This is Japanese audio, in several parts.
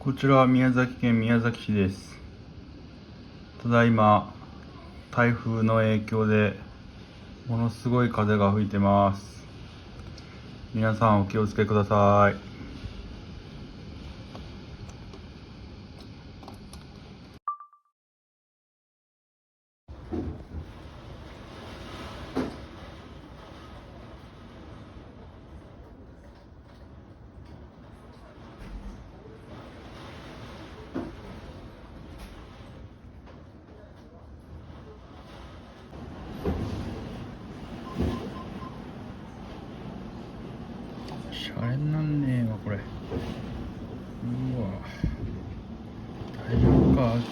こちらは宮崎県宮崎市です。ただいま台風の影響でものすごい風が吹いてます。皆さんお気をつけください。シャレになんねえわこれ。うわ、大丈夫かうち。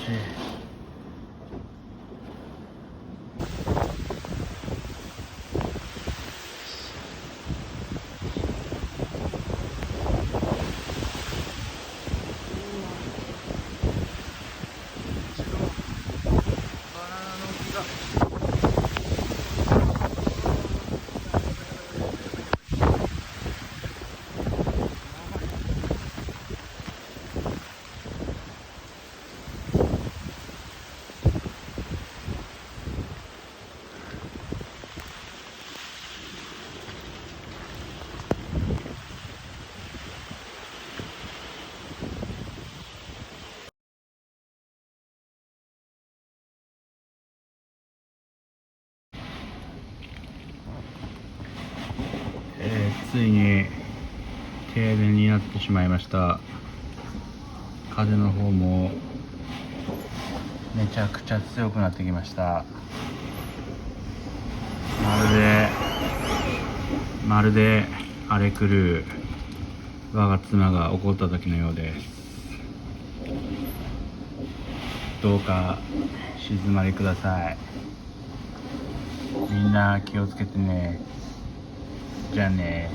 バナナの木がついに停電になってしまいました。風の方もめちゃくちゃ強くなってきました。まるで荒れ狂う我が妻が怒った時のようです。どうか静まりください。みんな気をつけてね。じゃあね。